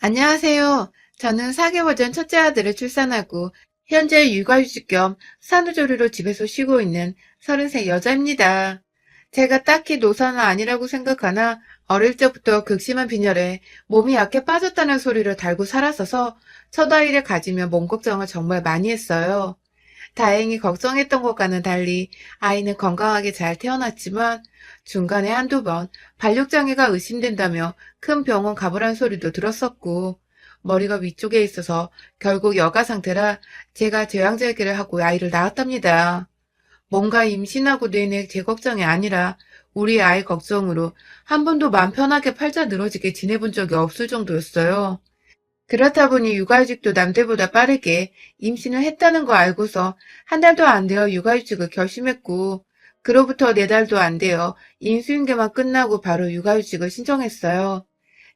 안녕하세요. 저는 4개월 전 첫째 아들을 출산하고 현재 육아휴직 겸 산후조리로 집에서 쉬고 있는 33 여자입니다. 제가 딱히 노사는 아니라고 생각하나 어릴 적부터 극심한 빈혈에 몸이 약해 빠졌다는 소리를 달고 살았어서 첫 아이를 가지면 몸 걱정을 정말 많이 했어요. 다행히 걱정했던 것과는 달리 아이는 건강하게 잘 태어났지만 중간에 한두 번 발육장애가 의심된다며 큰 병원 가보란 소리도 들었었고 머리가 위쪽에 있어서 결국 여가 상태라 제가 제왕절개를 하고 아이를 낳았답니다. 뭔가 임신하고 내내 제 걱정이 아니라 우리 아이 걱정으로 한 번도 맘 편하게 팔자 늘어지게 지내본 적이 없을 정도였어요. 그렇다 보니 육아휴직도 남들보다 빠르게 임신을 했다는 거 알고서 한 달도 안 되어 육아휴직을 결심했고, 그로부터 4달도 안 되어 인수인계만 끝나고 바로 육아휴직을 신청했어요.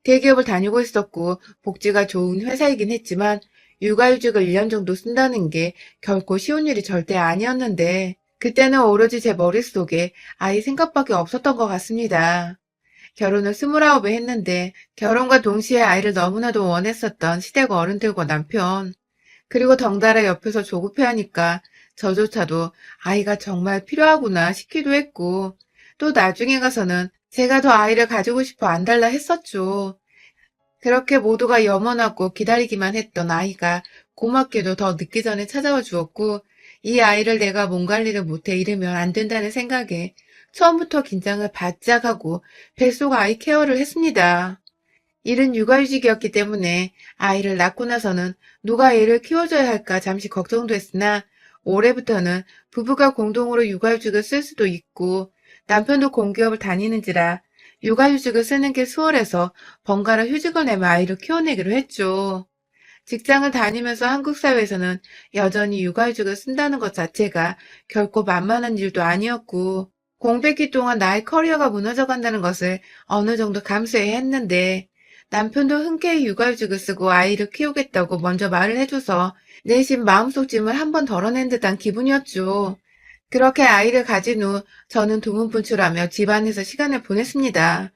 대기업을 다니고 있었고 복지가 좋은 회사이긴 했지만 육아휴직을 1년 정도 쓴다는 게 결코 쉬운 일이 절대 아니었는데 그때는 오로지 제 머릿속에 아이 생각밖에 없었던 것 같습니다. 결혼을 29에 했는데 결혼과 동시에 아이를 너무나도 원했었던 시댁 어른들과 남편, 그리고 덩달아 옆에서 조급해하니까 저조차도 아이가 정말 필요하구나 싶기도 했고, 또 나중에 가서는 제가 더 아이를 가지고 싶어 안달나 했었죠. 그렇게 모두가 염원하고 기다리기만 했던 아이가 고맙게도 더 늦기 전에 찾아와 주었고, 이 아이를 내가 몸 관리를 못해 잃으면 안 된다는 생각에 처음부터 긴장을 바짝 하고 뱃속 아이 케어를 했습니다. 이른 육아휴직이었기 때문에 아이를 낳고 나서는 누가 애를 키워줘야 할까 잠시 걱정도 했으나 올해부터는 부부가 공동으로 육아휴직을 쓸 수도 있고 남편도 공기업을 다니는지라 육아휴직을 쓰는 게 수월해서 번갈아 휴직을 내며 아이를 키워내기로 했죠. 직장을 다니면서 한국 사회에서는 여전히 육아휴직을 쓴다는 것 자체가 결코 만만한 일도 아니었고 공백기 동안 나의 커리어가 무너져 간다는 것을 어느 정도 감수해야 했는데 남편도 흔쾌히 육아휴직을 쓰고 아이를 키우겠다고 먼저 말을 해줘서 내심 마음속 짐을 한 번 덜어낸 듯한 기분이었죠. 그렇게 아이를 가진 후 저는 두문분출하며 집안에서 시간을 보냈습니다.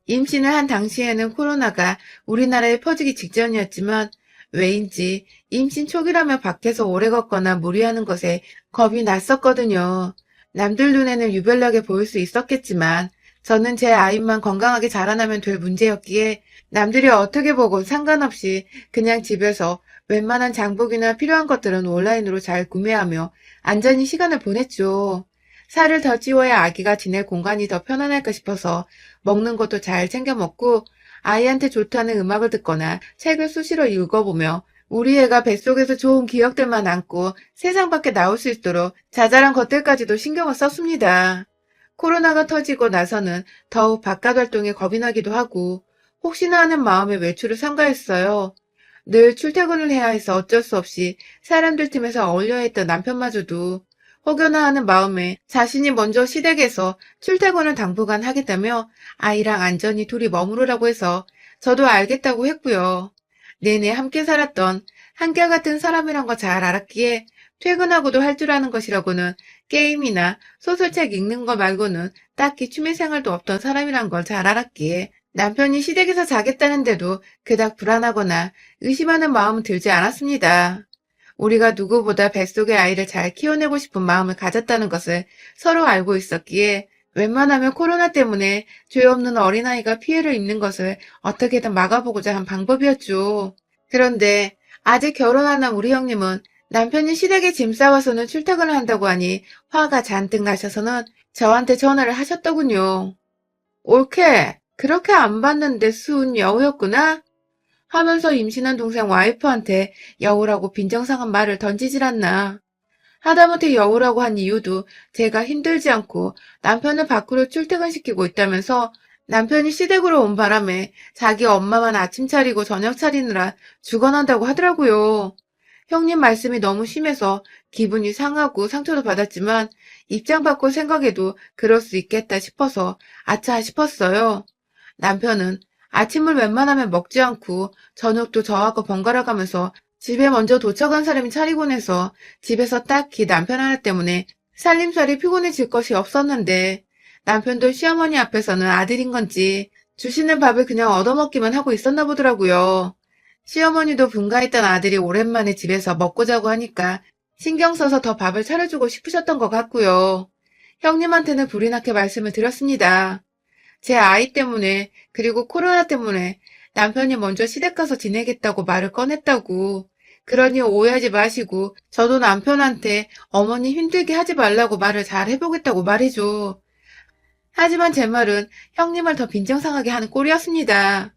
임신을 한 당시에는 코로나가 우리나라에 퍼지기 직전이었지만 왜인지 임신 초기라며 밖에서 오래 걷거나 무리하는 것에 겁이 났었거든요. 남들 눈에는 유별나게 보일 수 있었겠지만 저는 제 아이만 건강하게 자라나면 될 문제였기에 남들이 어떻게 보건 상관없이 그냥 집에서 웬만한 장복이나 필요한 것들은 온라인으로 잘 구매하며 안전히 시간을 보냈죠. 살을 더 찌워야 아기가 지낼 공간이 더 편안할까 싶어서 먹는 것도 잘 챙겨 먹고 아이한테 좋다는 음악을 듣거나 책을 수시로 읽어보며 우리 애가 뱃속에서 좋은 기억들만 안고 세상 밖에 나올 수 있도록 자잘한 것들까지도 신경을 썼습니다. 코로나가 터지고 나서는 더욱 바깥 활동에 겁이 나기도 하고 혹시나 하는 마음에 외출을 삼가했어요. 늘 출퇴근을 해야 해서 어쩔 수 없이 사람들 틈에서 어울려야 했던 남편마저도 혹여나 하는 마음에 자신이 먼저 시댁에서 출퇴근을 당분간 하겠다며 아이랑 안전히 둘이 머무르라고 해서 저도 알겠다고 했고요. 내내 함께 살았던 한결같은 사람이란 거 잘 알았기에 퇴근하고도 할 줄 아는 것이라고는 게임이나 소설책 읽는 거 말고는 딱히 취미생활도 없던 사람이란 걸 잘 알았기에 남편이 시댁에서 자겠다는데도 그닥 불안하거나 의심하는 마음은 들지 않았습니다. 우리가 누구보다 뱃속의 아이를 잘 키워내고 싶은 마음을 가졌다는 것을 서로 알고 있었기에 웬만하면 코로나 때문에 죄 없는 어린아이가 피해를 입는 것을 어떻게든 막아보고자 한 방법이었죠. 그런데 아직 결혼 안 한 우리 형님은 남편이 시댁에 짐 싸와서는 출퇴근을 한다고 하니 화가 잔뜩 나셔서는 저한테 전화를 하셨더군요. 옳게 그렇게 안 봤는데 수은 여우였구나? 하면서 임신한 동생 와이프한테 여우라고 빈정상한 말을 던지질 않나. 하다못해 여우라고 한 이유도 제가 힘들지 않고 남편을 밖으로 출퇴근시키고 있다면서 남편이 시댁으로 온 바람에 자기 엄마만 아침 차리고 저녁 차리느라 죽어난다고 하더라고요. 형님 말씀이 너무 심해서 기분이 상하고 상처도 받았지만 입장 바꿔 생각해도 그럴 수 있겠다 싶어서 아차 싶었어요. 남편은 아침을 웬만하면 먹지 않고 저녁도 저하고 번갈아 가면서 집에 먼저 도착한 사람이 차리곤 해서 집에서 딱히 남편 하나 때문에 살림살이 피곤해질 것이 없었는데 남편도 시어머니 앞에서는 아들인 건지 주시는 밥을 그냥 얻어먹기만 하고 있었나 보더라고요. 시어머니도 분가했던 아들이 오랜만에 집에서 먹고 자고 하니까 신경 써서 더 밥을 차려주고 싶으셨던 것 같고요. 형님한테는 불이 나게 말씀을 드렸습니다. 제 아이 때문에 그리고 코로나 때문에 남편이 먼저 시댁 가서 지내겠다고 말을 꺼냈다고. 그러니 오해하지 마시고 저도 남편한테 어머니 힘들게 하지 말라고 말을 잘 해보겠다고 말해줘. 하지만 제 말은 형님을 더 빈정상하게 하는 꼴이었습니다.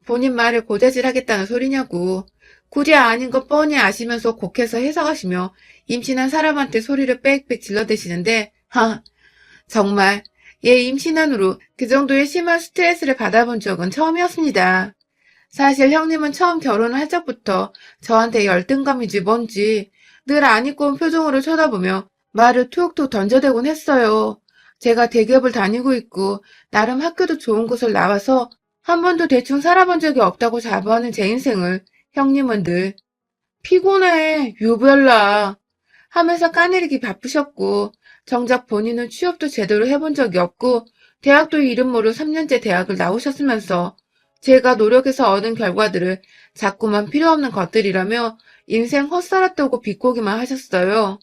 본인 말을 고자질하겠다는 소리냐고. 굳이 아닌 거 뻔히 아시면서 곡해서 해석하시며 임신한 사람한테 소리를 빽빽 질러대시는데 정말 얘 임신한으로 그 정도의 심한 스트레스를 받아본 적은 처음이었습니다. 사실 형님은 처음 결혼을 할 적부터 저한테 열등감인지 뭔지 늘 안 입고 온 표정으로 쳐다보며 말을 툭툭 던져대곤 했어요. 제가 대기업을 다니고 있고 나름 학교도 좋은 곳을 나와서 한 번도 대충 살아본 적이 없다고 자부하는 제 인생을 형님은 늘 피곤해, 유별나 하면서 까내리기 바쁘셨고 정작 본인은 취업도 제대로 해본 적이 없고 대학도 이름 모를 3년제 대학을 나오셨으면서 제가 노력해서 얻은 결과들을 자꾸만 필요없는 것들이라며 인생 헛살았다고 비꼬기만 하셨어요.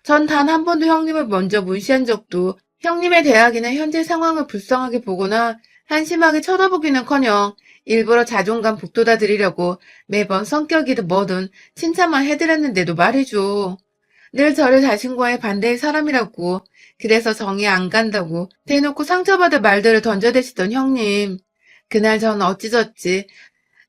전 단 한 번도 형님을 먼저 무시한 적도 형님의 대학이나 현재 상황을 불쌍하게 보거나 한심하게 쳐다보기는커녕 일부러 자존감 북돋아 드리려고 매번 성격이든 뭐든 칭찬만 해드렸는데도 말이죠. 늘 저를 자신과의 반대의 사람이라고 그래서 정이 안 간다고 대놓고 상처받을 말들을 던져대시던 형님. 그날 전 어찌저찌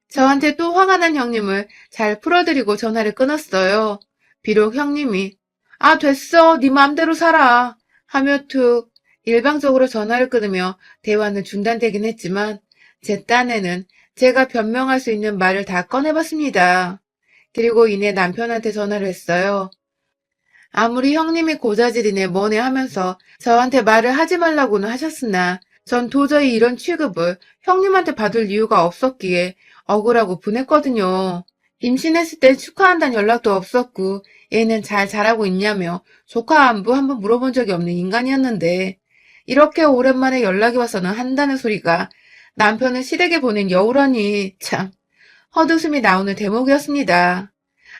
저한테 또 화가 난 형님을 잘 풀어드리고 전화를 끊었어요. 비록 형님이 아 됐어 네 맘대로 살아 하며 툭 일방적으로 전화를 끊으며 대화는 중단되긴 했지만 제 딴에는 제가 변명할 수 있는 말을 다 꺼내봤습니다. 그리고 이내 남편한테 전화를 했어요. 아무리 형님이 고자질이네 뭐네 하면서 저한테 말을 하지 말라고는 하셨으나 전 도저히 이런 취급을 형님한테 받을 이유가 없었기에 억울하고 분했거든요. 임신했을 때 축하한다는 연락도 없었고 애는 잘 자라고 있냐며 조카 안부 한번 물어본 적이 없는 인간이었는데 이렇게 오랜만에 연락이 와서는 한다는 소리가 남편을 시댁에 보낸 여우라니 참 헛웃음이 나오는 대목이었습니다.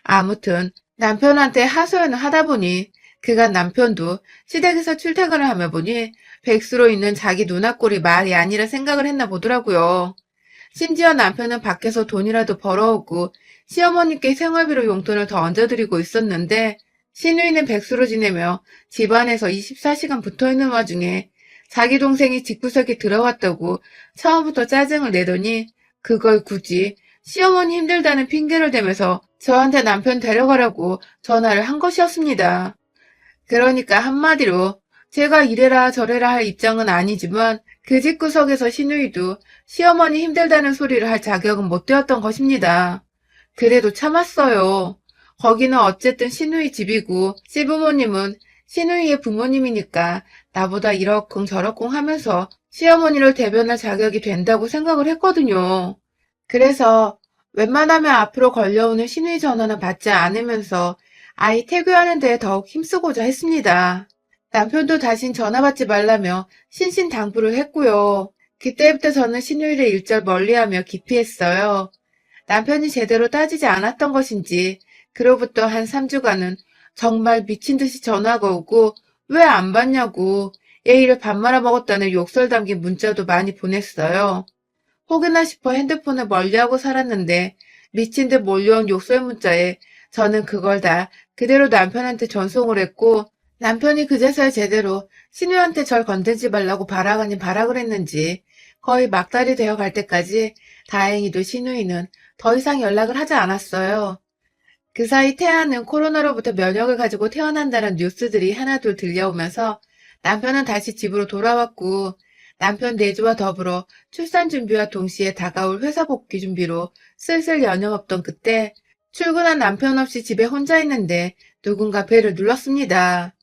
아무튼 남편한테 하소연을 하다 보니 그간 남편도 시댁에서 출퇴근을 하며 보니 백수로 있는 자기 누나꼴이 말이 아니라 생각을 했나 보더라고요. 심지어 남편은 밖에서 돈이라도 벌어오고 시어머니께 생활비로 용돈을 더 얹어드리고 있었는데 시누이는 백수로 지내며 집안에서 24시간 붙어있는 와중에 자기 동생이 집구석에 들어갔다고 처음부터 짜증을 내더니 그걸 굳이 시어머니 힘들다는 핑계를 대면서 저한테 남편 데려가라고 전화를 한 것이었습니다. 그러니까 한마디로 제가 이래라 저래라 할 입장은 아니지만 그 집구석에서 시누이도 시어머니 힘들다는 소리를 할 자격은 못 되었던 것입니다. 그래도 참았어요. 거기는 어쨌든 시누이 집이고 시부모님은 시누이의 부모님이니까 나보다 이러쿵저러쿵 하면서 시어머니를 대변할 자격이 된다고 생각을 했거든요. 그래서 웬만하면 앞으로 걸려오는 시누이 전화는 받지 않으면서 아이 태교하는 데에 더욱 힘쓰고자 했습니다. 남편도 다신 전화 받지 말라며 신신당부를 했고요. 그때부터 저는 시누이를 일절 멀리하며 기피했어요. 남편이 제대로 따지지 않았던 것인지 그로부터 한 3주간은 정말 미친 듯이 전화가 오고 왜 안 받냐고 예의를 밥 말아 먹었다는 욕설 담긴 문자도 많이 보냈어요. 혹여나 싶어 핸드폰을 멀리하고 살았는데 미친 듯 몰려온 욕설 문자에 저는 그걸 다 그대로 남편한테 전송을 했고 남편이 그제서야 제대로 시누이한테 절 건들지 말라고 바락 아닌 바락을 했는지 거의 막달이 되어 갈 때까지 다행히도 시누이는 더 이상 연락을 하지 않았어요. 그 사이 태아는 코로나로부터 면역을 가지고 태어난다는 뉴스들이 하나둘 들려오면서 남편은 다시 집으로 돌아왔고 남편 내조와 더불어 출산 준비와 동시에 다가올 회사 복귀 준비로 슬슬 여념없던 그때 출근한 남편 없이 집에 혼자 있는데 누군가 벨을 눌렀습니다.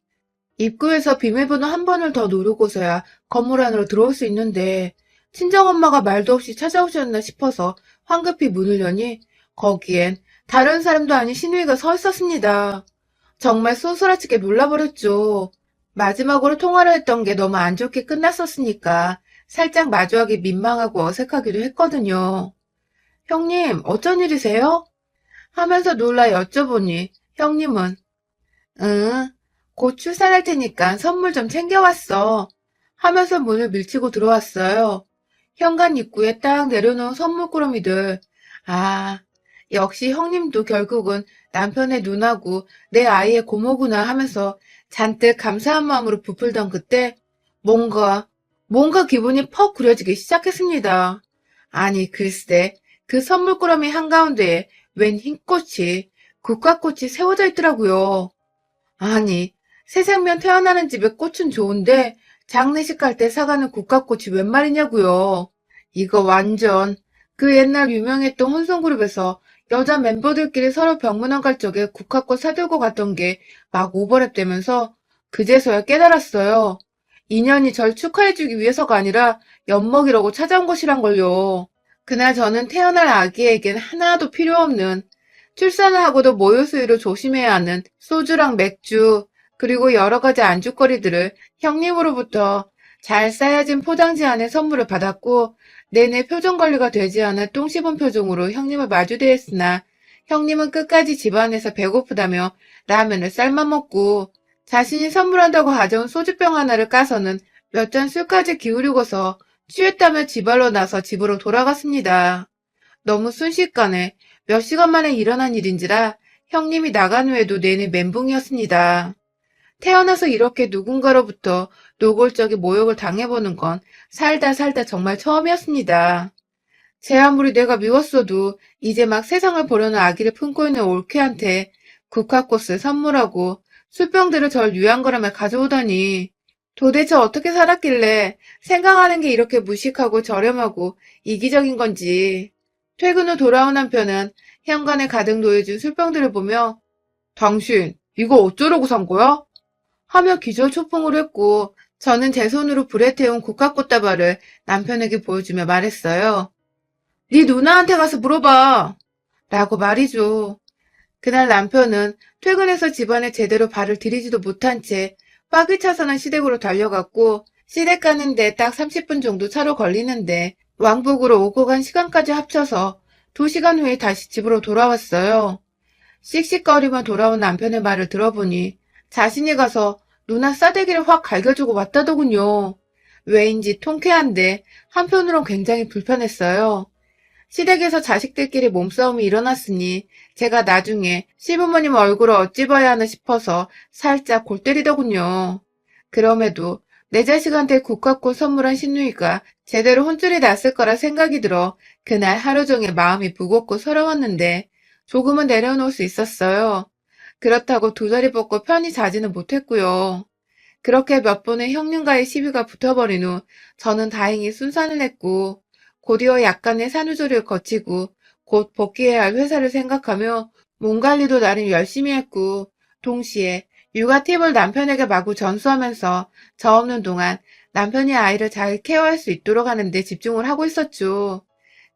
입구에서 비밀번호 한 번을 더 누르고서야 건물 안으로 들어올 수 있는데 친정엄마가 말도 없이 찾아오셨나 싶어서 황급히 문을 여니 거기엔 다른 사람도 아닌 시누이가 서 있었습니다. 정말 소스라치게 놀라버렸죠. 마지막으로 통화를 했던 게 너무 안 좋게 끝났었으니까 살짝 마주하기 민망하고 어색하기도 했거든요. 형님, 어쩐 일이세요? 하면서 놀라 여쭤보니 형님은 응, 곧 출산할 테니까 선물 좀 챙겨왔어. 하면서 문을 밀치고 들어왔어요. 현관 입구에 딱 내려놓은 선물꾸러미들. 아, 역시 형님도 결국은 남편의 누나고 내 아이의 고모구나 하면서 잔뜩 감사한 마음으로 부풀던 그때 뭔가, 뭔가 기분이 퍽 구려지기 시작했습니다. 아니, 글쎄, 그 선물꾸러미 한가운데에 웬 흰꽃이, 국화꽃이 세워져 있더라고요. 아니, 새 생명 태어나는 집에 꽃은 좋은데 장례식 갈 때 사가는 국화꽃이 웬 말이냐고요. 이거 완전 그 옛날 유명했던 혼성그룹에서 여자 멤버들끼리 서로 병문안 갈 적에 국화꽃 사들고 갔던 게 막 오버랩 되면서 그제서야 깨달았어요. 인연이 절 축하해주기 위해서가 아니라 엿먹이려고 찾아온 것이란 걸요. 그날 저는 태어날 아기에겐 하나도 필요 없는 출산을 하고도 모유 수유를 조심해야 하는 소주랑 맥주, 그리고 여러 가지 안주거리들을 형님으로부터 잘 싸여진 포장지 안에 선물을 받았고, 내내 표정 관리가 되지 않아 똥 씹은 표정으로 형님을 마주대했으나, 형님은 끝까지 집안에서 배고프다며 라면을 삶아 먹고, 자신이 선물한다고 가져온 소주병 하나를 까서는 몇 잔 술까지 기울이고서 취했다며 지발로 나서 집으로 돌아갔습니다. 너무 순식간에 몇 시간 만에 일어난 일인지라 형님이 나간 후에도 내내 멘붕이었습니다. 태어나서 이렇게 누군가로부터 노골적인 모욕을 당해보는 건 살다 살다 정말 처음이었습니다. 제 아무리 내가 미웠어도 이제 막 세상을 보려는 아기를 품고 있는 올케한테 국화꽃을 선물하고 술병들을 절 유양거람에 가져오다니 도대체 어떻게 살았길래 생각하는 게 이렇게 무식하고 저렴하고 이기적인 건지. 퇴근 후 돌아온 남편은 현관에 가득 놓여진 술병들을 보며 당신 이거 어쩌려고 산 거야? 하며 기절초풍을 했고 저는 제 손으로 불에 태운 국화꽃다발을 남편에게 보여주며 말했어요. 네 누나한테 가서 물어봐. 라고 말이죠. 그날 남편은 퇴근해서 집안에 제대로 발을 들이지도 못한 채 빠귀차선한 시댁으로 달려갔고 시댁 가는데 딱 30분 정도 차로 걸리는데 왕복으로 오고 간 시간까지 합쳐서 2시간 후에 다시 집으로 돌아왔어요. 씩씩거리며 돌아온 남편의 말을 들어보니 자신이 가서 누나 싸대기를 확 갈겨주고 왔다더군요. 왜인지 통쾌한데 한편으론 굉장히 불편했어요. 시댁에서 자식들끼리 몸싸움이 일어났으니 제가 나중에 시부모님 얼굴을 어찌 봐야 하나 싶어서 살짝 골 때리더군요. 그럼에도 내 자식한테 국화꽃 선물한 신누이가 제대로 혼쭐이 났을 거라 생각이 들어 그날 하루 종일 마음이 무겁고 서러웠는데 조금은 내려놓을 수 있었어요. 그렇다고 두 다리 뻗고 편히 자지는 못했고요. 그렇게 몇 번의 형님과의 시비가 붙어버린 후 저는 다행히 순산을 했고 곧이어 약간의 산후조리를 거치고 곧 복귀해야 할 회사를 생각하며 몸 관리도 나름 열심히 했고 동시에 육아 팁을 남편에게 마구 전수하면서 저 없는 동안 남편이 아이를 잘 케어할 수 있도록 하는 데 집중을 하고 있었죠.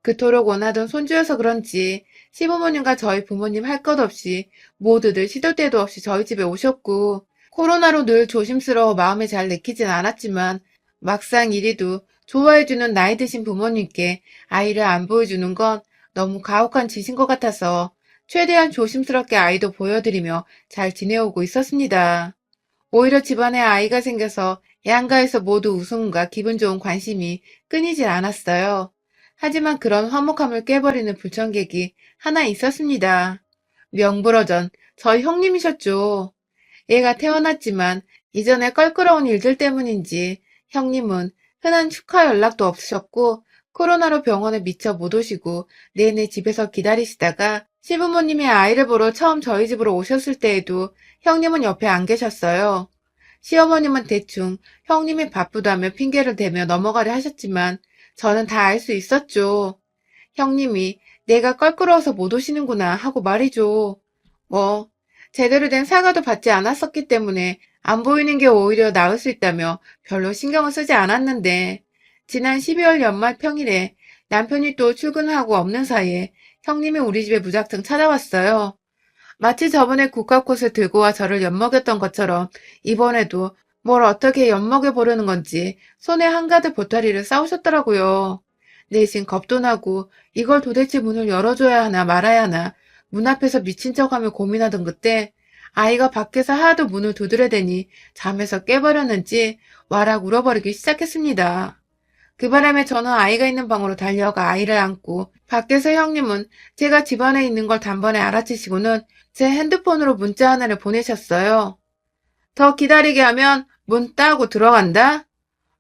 그토록 원하던 손주여서 그런지 시부모님과 저희 부모님 할 것 없이 모두들 시도 때도 없이 저희 집에 오셨고 코로나로 늘 조심스러워 마음에 잘 내키진 않았지만 막상 이리도 좋아해주는 나이 드신 부모님께 아이를 안 보여주는 건 너무 가혹한 짓인 것 같아서 최대한 조심스럽게 아이도 보여드리며 잘 지내오고 있었습니다. 오히려 집안에 아이가 생겨서 양가에서 모두 웃음과 기분 좋은 관심이 끊이질 않았어요. 하지만 그런 화목함을 깨버리는 불청객이 하나 있었습니다. 명불허전 저희 형님이셨죠. 애가 태어났지만 이전에 껄끄러운 일들 때문인지 형님은 흔한 축하 연락도 없으셨고 코로나로 병원에 미처 못 오시고 내내 집에서 기다리시다가 시부모님이 아이를 보러 처음 저희 집으로 오셨을 때에도 형님은 옆에 안 계셨어요. 시어머님은 대충 형님이 바쁘다며 핑계를 대며 넘어가려 하셨지만 저는 다 알 수 있었죠. 형님이 내가 껄끄러워서 못 오시는구나 하고 말이죠. 뭐 제대로 된 사과도 받지 않았었기 때문에 안 보이는 게 오히려 나을 수 있다며 별로 신경을 쓰지 않았는데 지난 12월 연말 평일에 남편이 또 출근하고 없는 사이에 형님이 우리 집에 무작정 찾아왔어요. 마치 저번에 국화꽃을 들고 와 저를 엿먹였던 것처럼 이번에도 뭘 어떻게 엿먹여 보려는 건지 손에 한가득 보따리를 싸우셨더라고요. 내심 겁도 나고 이걸 도대체 문을 열어줘야 하나 말아야 하나 문 앞에서 미친 척하며 고민하던 그때 아이가 밖에서 하도 문을 두드려대니 잠에서 깨버렸는지 와락 울어버리기 시작했습니다. 그 바람에 저는 아이가 있는 방으로 달려가 아이를 안고 밖에서 형님은 제가 집안에 있는 걸 단번에 알아채시고는 제 핸드폰으로 문자 하나를 보내셨어요. 더 기다리게 하면 문 따고 들어간다?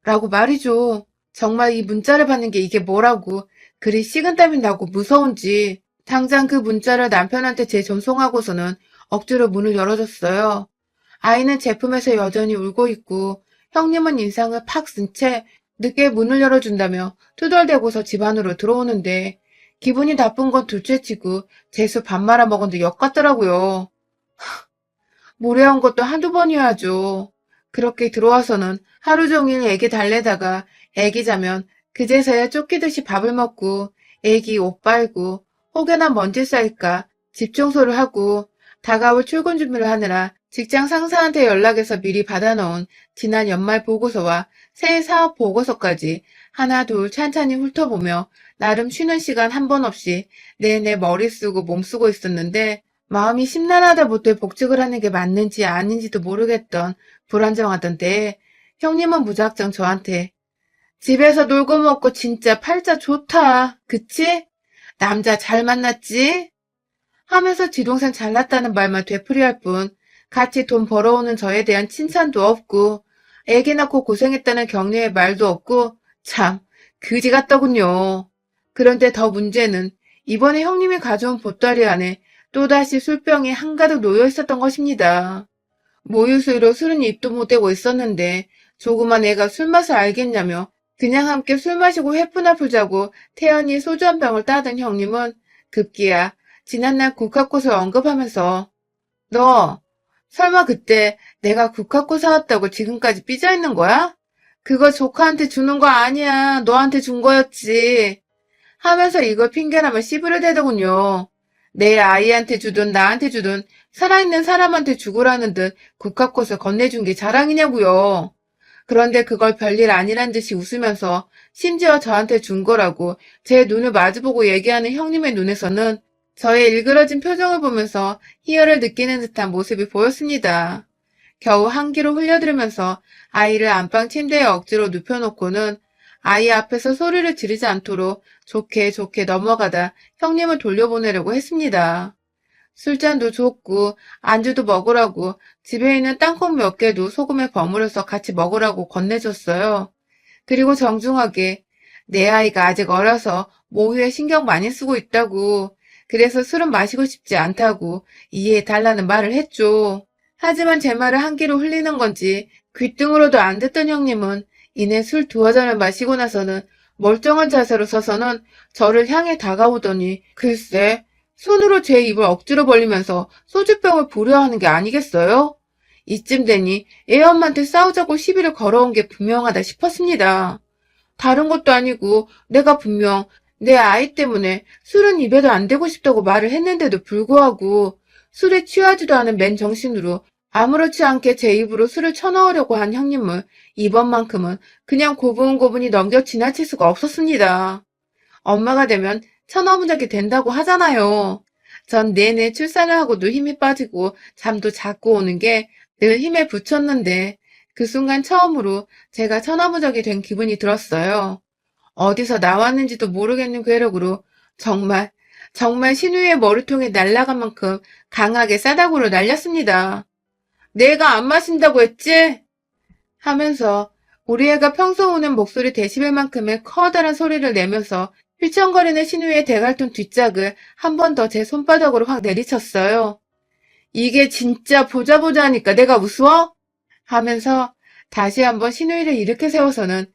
라고 말이죠. 정말 이 문자를 받는 게 이게 뭐라고 그리 식은땀이 나고 무서운지 당장 그 문자를 남편한테 재전송하고서는 억지로 문을 열어줬어요. 아이는 제품에서 여전히 울고 있고 형님은 인상을 팍 쓴 채 늦게 문을 열어준다며 투덜대고서 집 안으로 들어오는데 기분이 나쁜 건 둘째치고 재수 밥 말아 먹었는데 역 같더라고요. 무례한 것도 한두 번이야죠. 그렇게 들어와서는 하루 종일 애기 달래다가 애기 자면 그제서야 쫓기듯이 밥을 먹고 애기 옷 빨고 혹여나 먼지 쌓일까 집 청소를 하고 다가올 출근 준비를 하느라 직장 상사한테 연락해서 미리 받아놓은 지난 연말 보고서와 새해 사업 보고서까지 하나 둘 찬찬히 훑어보며 나름 쉬는 시간 한 번 없이 내내 머리 쓰고 몸 쓰고 있었는데 마음이 심란하다 못해 복직을 하는 게 맞는지 아닌지도 모르겠던 불안정하던 때에 형님은 무작정 저한테 집에서 놀고 먹고 진짜 팔자 좋다. 그치? 남자 잘 만났지? 하면서 지동생 잘났다는 말만 되풀이할 뿐 같이 돈 벌어오는 저에 대한 칭찬도 없고 애기 낳고 고생했다는 격려의 말도 없고 참 그지 같더군요. 그런데 더 문제는 이번에 형님이 가져온 보따리 안에 또다시 술병이 한가득 놓여 있었던 것입니다. 모유수유로 술은 입도 못 대고 있었는데 조그만 애가 술맛을 알겠냐며 그냥 함께 술 마시고 회푸나 풀자고 태연히 소주 한 병을 따던 형님은 급기야 지난날 국화꽃을 언급하면서 너 설마 그때 내가 국화꽃 사왔다고 지금까지 삐져있는 거야? 그거 조카한테 주는 거 아니야. 너한테 준 거였지. 하면서 이걸 핑계라며 씨부를 대더군요. 내 아이한테 주든 나한테 주든 살아있는 사람한테 주고라는 듯 국화꽃을 건네준 게 자랑이냐고요. 그런데 그걸 별일 아니란 듯이 웃으면서 심지어 저한테 준 거라고 제 눈을 마주보고 얘기하는 형님의 눈에서는 저의 일그러진 표정을 보면서 희열을 느끼는 듯한 모습이 보였습니다. 겨우 한기로 흘려들으면서 아이를 안방 침대에 억지로 눕혀놓고는 아이 앞에서 소리를 지르지 않도록 좋게 좋게 넘어가다 형님을 돌려보내려고 했습니다. 술잔도 줬고 안주도 먹으라고 집에 있는 땅콩 몇 개도 소금에 버무려서 같이 먹으라고 건네줬어요. 그리고 정중하게 내 아이가 아직 어려서 모유에 신경 많이 쓰고 있다고 그래서 술은 마시고 싶지 않다고 이해해달라는 말을 했죠. 하지만 제 말을 한 귀로 흘리는 건지 귓등으로도 안 듣던 형님은 이내 술 두어 잔을 마시고 나서는 멀쩡한 자세로 서서는 저를 향해 다가오더니 글쎄 손으로 제 입을 억지로 벌리면서 소주병을 부려 하는 게 아니겠어요? 이쯤 되니 애엄마한테 싸우자고 시비를 걸어온 게 분명하다 싶었습니다. 다른 것도 아니고 내가 분명 내 아이 때문에 술은 입에도 안 대고 싶다고 말을 했는데도 불구하고 술에 취하지도 않은 맨정신으로 아무렇지 않게 제 입으로 술을 쳐넣으려고 한 형님을 이번만큼은 그냥 고분고분히 넘겨 지나칠 수가 없었습니다. 엄마가 되면 천어문하게 된다고 하잖아요. 전 내내 출산을 하고도 힘이 빠지고 잠도 자꾸 오는 게 늘 힘에 부쳤는데 그 순간 처음으로 제가 천어무적이 된 기분이 들었어요. 어디서 나왔는지도 모르겠는 괴력으로 정말 신우이의 머리통에 날아간 만큼 강하게 싸다구로 날렸습니다. 내가 안 마신다고 했지? 하면서 우리 애가 평소 우는 목소리 데시벨만큼의 커다란 소리를 내면서 휘청거리는 신우이의 대갈통 뒷짝을 한 번 더 제 손바닥으로 확 내리쳤어요. 이게 진짜 보자 하니까 내가 우스워? 하면서 다시 한번 신우이를 일으켜 세워서는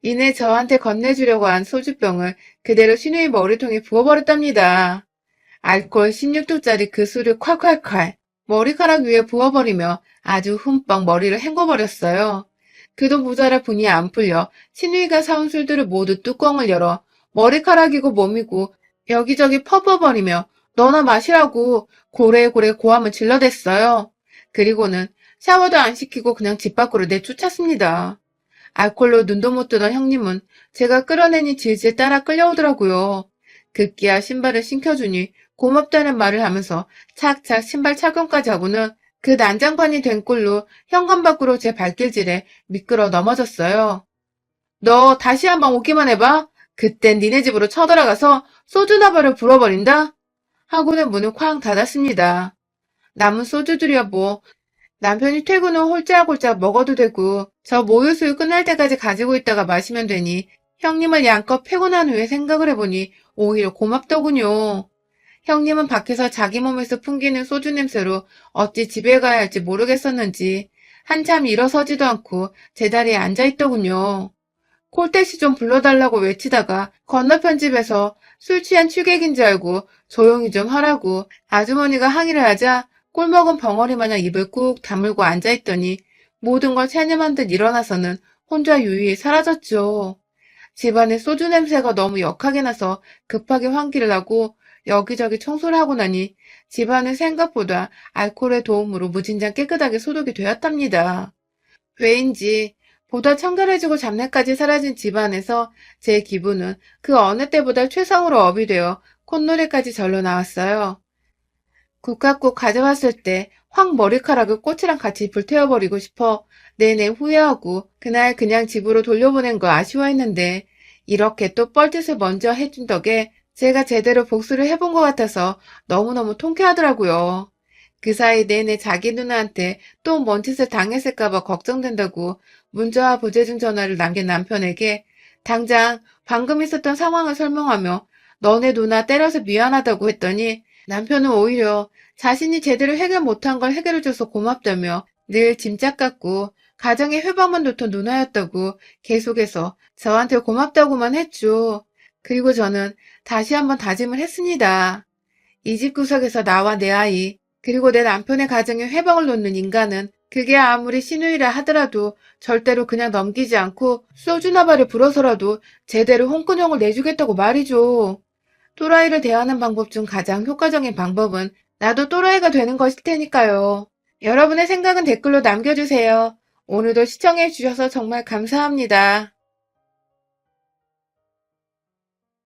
이내 저한테 건네주려고 한 소주병을 그대로 신우이 머리통에 부어버렸답니다. 알코올 16도짜리 그 술을 콸콸콸 머리카락 위에 부어버리며 아주 흠뻑 머리를 헹궈버렸어요. 그도 모자라 분이 안 풀려 신우이가 사온 술들을 모두 뚜껑을 열어 머리카락이고 몸이고 여기저기 퍼부어버리며 너나 마시라고 고래고래 고함을 질러댔어요. 그리고는 샤워도 안 시키고 그냥 집 밖으로 내쫓았습니다. 알코올로 눈도 못 뜨던 형님은 제가 끌어내니 질질 따라 끌려오더라고요. 급기야 신발을 신겨주니 고맙다는 말을 하면서 착착 신발 착용까지 하고는 그 난장판이 된 꼴로 현관 밖으로 제 발길질에 미끄러 넘어졌어요. 너 다시 한번 오기만 해봐. 그땐 니네 집으로 쳐들어가서 소주나발을 불어버린다. 하고는 문을 쾅 닫았습니다. 남은 소주들이야 뭐 남편이 퇴근 후 홀짝홀짝 먹어도 되고 저 모유수유 끝날 때까지 가지고 있다가 마시면 되니 형님을 양껏 패고 난 후에 생각을 해보니 오히려 고맙더군요. 형님은 밖에서 자기 몸에서 풍기는 소주 냄새로 어찌 집에 가야 할지 모르겠었는지 한참 일어서지도 않고 제 자리에 앉아있더군요. 콜택시 좀 불러달라고 외치다가 건너편 집에서 술 취한 취객인 줄 알고 조용히 좀 하라고 아주머니가 항의를 하자 꿀먹은 벙어리 마냥 입을 꾹 다물고 앉아있더니 모든 걸 체념한 듯 일어나서는 혼자 유유히 사라졌죠. 집안에 소주 냄새가 너무 역하게 나서 급하게 환기를 하고 여기저기 청소를 하고 나니 집안은 생각보다 알코올의 도움으로 무진장 깨끗하게 소독이 되었답니다. 왜인지 보다 청결해지고 잡내까지 사라진 집안에서 제 기분은 그 어느 때보다 최상으로 업이 되어 콧노래까지 절로 나왔어요. 국화꽃 가져왔을 때 확 머리카락을 꽃이랑 같이 불태워버리고 싶어 내내 후회하고 그날 그냥 집으로 돌려보낸 거 아쉬워했는데 이렇게 또 뻘짓을 먼저 해준 덕에 제가 제대로 복수를 해본 것 같아서 너무너무 통쾌하더라고요. 그 사이 내내 자기 누나한테 또 뭔 짓을 당했을까봐 걱정된다고 문자와 부재중 전화를 남긴 남편에게 당장 방금 있었던 상황을 설명하며 너네 누나 때려서 미안하다고 했더니 남편은 오히려 자신이 제대로 해결 못한 걸 해결해줘서 고맙다며 늘 짐짝 같고 가정에 회방만 놓던 누나였다고 계속해서 저한테 고맙다고만 했죠. 그리고 저는 다시 한번 다짐을 했습니다. 이 집 구석에서 나와 내 아이, 그리고 내 남편의 가정에 회방을 놓는 인간은 그게 아무리 시누이라 하더라도 절대로 그냥 넘기지 않고 소주나발을 불어서라도 제대로 홍군형을 내주겠다고 말이죠. 또라이를 대하는 방법 중 가장 효과적인 방법은 나도 또라이가 되는 것일 테니까요. 여러분의 생각은 댓글로 남겨주세요. 오늘도 시청해주셔서 정말 감사합니다.